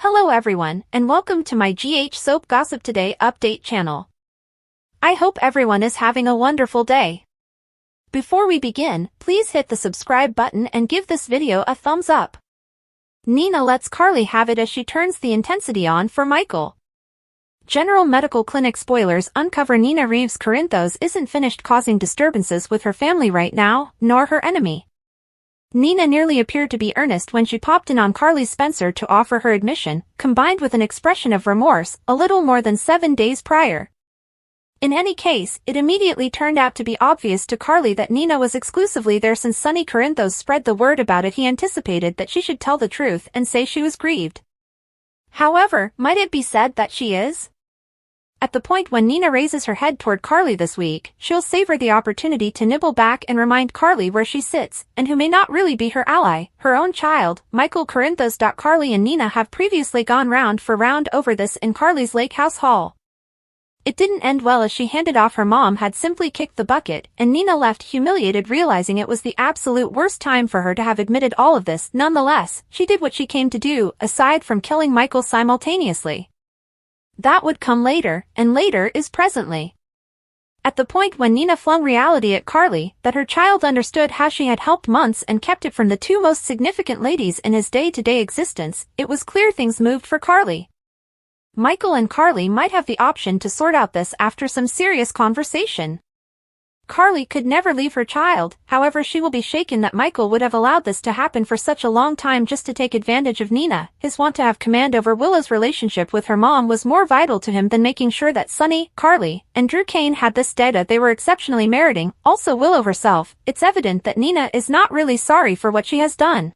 Hello everyone, and welcome to my GH Soap Gossip Today update channel. I hope everyone is having a wonderful day. Before we begin, please hit the subscribe button and give this video a thumbs up. Nina lets Carly have it as she turns the intensity on for Michael. General Medical Clinic spoilers uncover Nina Reeves Corinthos isn't finished causing disturbances with her family right now, nor her enemy. Nina nearly appeared to be earnest when she popped in on Carly Spencer to offer her admission, combined with an expression of remorse, a little more than 7 days prior. In any case, it immediately turned out to be obvious to Carly that Nina was exclusively there since Sonny Corinthos spread the word about it. He anticipated that she should tell the truth and say she was grieved. However, might it be said that she is? At the point when Nina raises her head toward Carly this week, she'll savor the opportunity to nibble back and remind Carly where she sits, and who may not really be her ally, her own child, Michael Corinthos. Carly and Nina have previously gone round for round over this in Carly's lake house hall. It didn't end well as she handed off her mom had simply kicked the bucket, and Nina left humiliated, realizing it was the absolute worst time for her to have admitted all of this. Nonetheless, she did what she came to do, aside from killing Michael simultaneously. That would come later, and later is presently. At the point when Nina flung reality at Carly, that her child understood how she had helped months and kept it from the two most significant ladies in his day-to-day existence, it was clear things moved for Carly. Michael and Carly might have the option to sort out this after some serious conversation. Carly could never leave her child, however she will be shaken that Michael would have allowed this to happen for such a long time just to take advantage of Nina. His want to have command over Willow's relationship with her mom was more vital to him than making sure that Sonny, Carly, and Drew Kane had this data they were exceptionally meriting. Also Willow herself, it's evident that Nina is not really sorry for what she has done.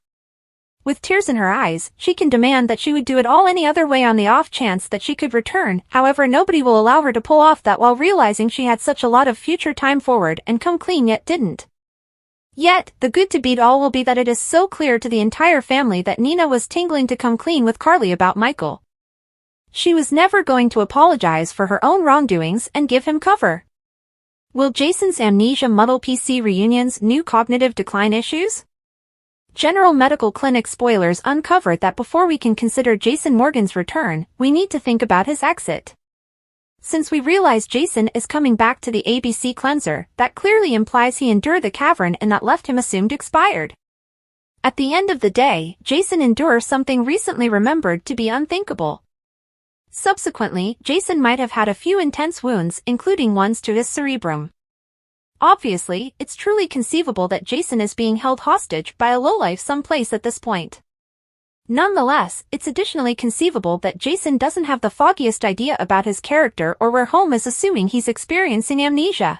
With tears in her eyes, she can demand that she would do it all any other way on the off chance that she could return. However, nobody will allow her to pull off that while realizing she had such a lot of future time forward and come clean yet didn't. Yet, the good to beat all will be that it is so clear to the entire family that Nina was tingling to come clean with Carly about Michael. She was never going to apologize for her own wrongdoings and give him cover. Will Jason's amnesia muddle PC Reunion's new cognitive decline issues? General Medical Clinic spoilers uncover that before we can consider Jason Morgan's return, we need to think about his exit. Since we realize Jason is coming back to the ABC cleanser, that clearly implies he endured the cavern and that left him assumed expired. At the end of the day, Jason endures something recently remembered to be unthinkable. Subsequently, Jason might have had a few intense wounds, including ones to his cerebrum. Obviously, it's truly conceivable that Jason is being held hostage by a lowlife someplace at this point. Nonetheless, it's additionally conceivable that Jason doesn't have the foggiest idea about his character or where home is, assuming he's experiencing amnesia.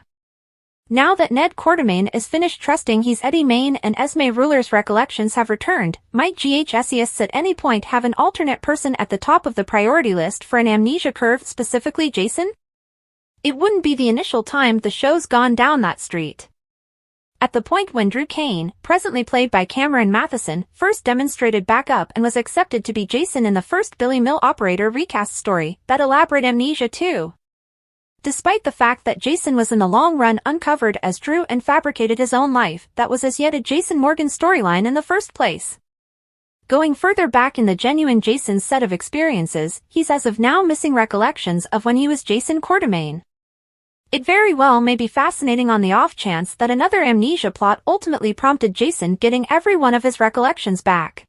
Now that Ned Quartermain is finished trusting he's Eddie Main and Esme Ruler's recollections have returned, might GHSEists at any point have an alternate person at the top of the priority list for an amnesia curve, specifically Jason? It wouldn't be the initial time the show's gone down that street. At the point when Drew Kane, presently played by Cameron Matheson, first demonstrated backup and was accepted to be Jason in the first Billy Mill Operator recast story, that elaborate amnesia too. Despite the fact that Jason was in the long run uncovered as Drew and fabricated his own life, that was as yet a Jason Morgan storyline in the first place. Going further back in the genuine Jason's set of experiences, he's as of now missing recollections of when he was Jason Quartermain. It very well may be fascinating on the off chance that another amnesia plot ultimately prompted Jason getting every one of his recollections back.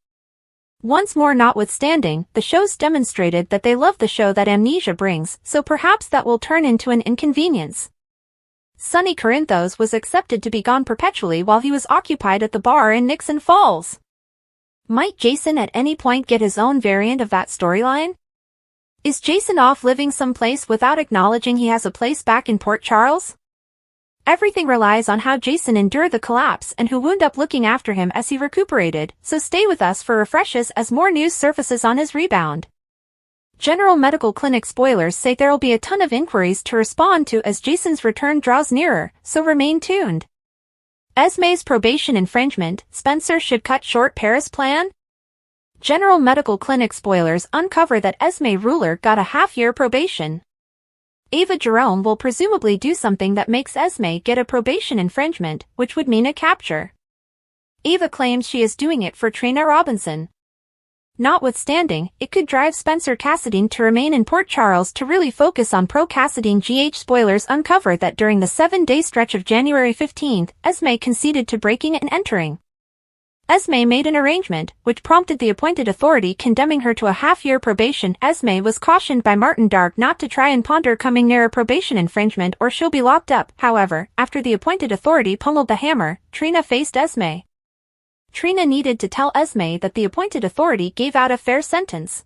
Once more notwithstanding, the show's demonstrated that they love the show that amnesia brings, so perhaps that will turn into an inconvenience. Sonny Corinthos was accepted to be gone perpetually while he was occupied at the bar in Nixon Falls. Might Jason at any point get his own variant of that storyline? Is Jason off living someplace without acknowledging he has a place back in Port Charles? Everything relies on how Jason endured the collapse and who wound up looking after him as he recuperated, so stay with us for refreshes as more news surfaces on his rebound. General Medical Clinic spoilers say there'll be a ton of inquiries to respond to as Jason's return draws nearer, so remain tuned. Esme's probation infringement, Spencer should cut short Paris plan? General Medical Clinic spoilers uncover that Esme Ruler got a half-year probation. Ava Jerome will presumably do something that makes Esme get a probation infringement, which would mean a capture. Ava claims she is doing it for Trina Robinson. Notwithstanding, it could drive Spencer Cassadine to remain in Port Charles to really focus on pro-Cassadine GH. Spoilers uncover that during the 7-day stretch of January 15th, Esme conceded to breaking and entering. Esme made an arrangement, which prompted the appointed authority condemning her to a half-year probation. Esme was cautioned by Martin Dark not to try and ponder coming near a probation infringement or she'll be locked up. However, after the appointed authority pummeled the hammer, Trina faced Esme. Trina needed to tell Esme that the appointed authority gave out a fair sentence.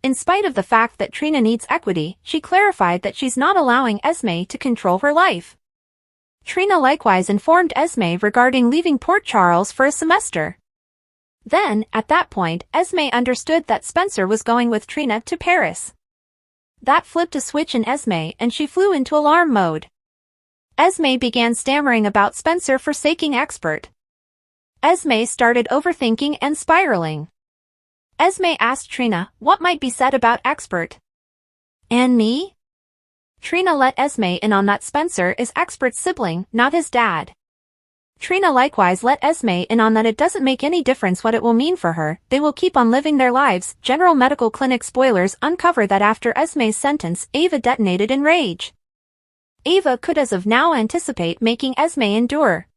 In spite of the fact that Trina needs equity, she clarified that she's not allowing Esme to control her life. Trina likewise informed Esme regarding leaving Port Charles for a semester. Then, at that point, Esme understood that Spencer was going with Trina to Paris. That flipped a switch in Esme and she flew into alarm mode. Esme began stammering about Spencer forsaking Expert. Esme started overthinking and spiraling. Esme asked Trina what might be said about Expert. And me? Trina let Esme in on that Spencer is Expert's sibling, not his dad. Trina likewise let Esme in on that it doesn't make any difference what it will mean for her, they will keep on living their lives. General Medical Clinic spoilers uncover that after Esme's sentence, Ava detonated in rage. Ava could as of now anticipate making Esme endure.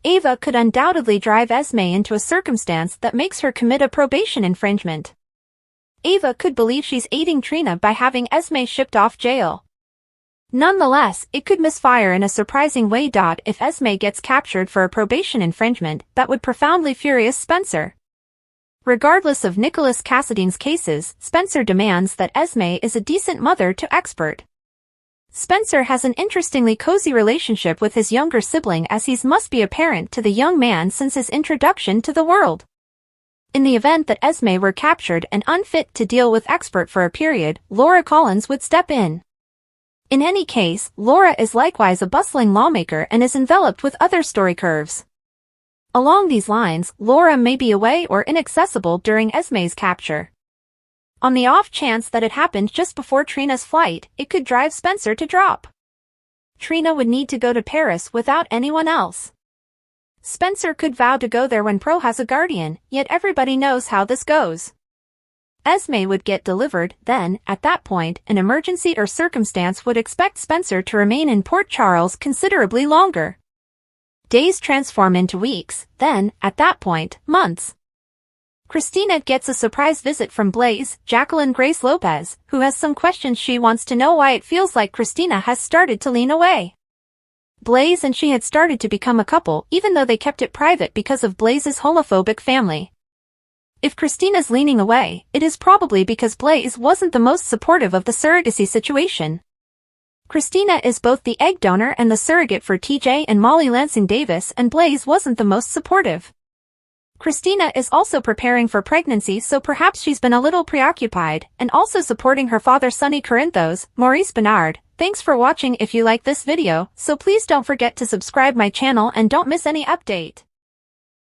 Ava could undoubtedly drive Esme into a circumstance that makes her commit a probation infringement. Ava could believe she's aiding Trina by having Esme shipped off jail. Nonetheless, it could misfire in a surprising way. If Esme gets captured for a probation infringement, that would profoundly furious Spencer. Regardless of Nicholas Cassadine's cases, Spencer demands that Esme is a decent mother to Expert. Spencer has an interestingly cozy relationship with his younger sibling as he must be a parent to the young man since his introduction to the world. In the event that Esme were captured and unfit to deal with Expert for a period, Laura Collins would step in. In any case, Laura is likewise a bustling lawmaker and is enveloped with other story curves. Along these lines, Laura may be away or inaccessible during Esme's capture. On the off chance that it happened just before Trina's flight, it could drive Spencer to drop. Trina would need to go to Paris without anyone else. Spencer could vow to go there when Pro has a guardian, yet everybody knows how this goes. Esme would get delivered, then, at that point, an emergency or circumstance would expect Spencer to remain in Port Charles considerably longer. Days transform into weeks, then, at that point, months. Christina gets a surprise visit from Blaze, Jacqueline Grace Lopez, who has some questions. She wants to know why it feels like Christina has started to lean away. Blaze and she had started to become a couple, even though they kept it private because of Blaze's homophobic family. If Christina's leaning away, it is probably because Blaze wasn't the most supportive of the surrogacy situation. Christina is both the egg donor and the surrogate for TJ and Molly Lansing Davis, and Blaze wasn't the most supportive. Christina is also preparing for pregnancy, so perhaps she's been a little preoccupied, and also supporting her father Sonny Corinthos, Maurice Bernard. Thanks for watching. If you like this video, so please don't forget to subscribe my channel and don't miss any update.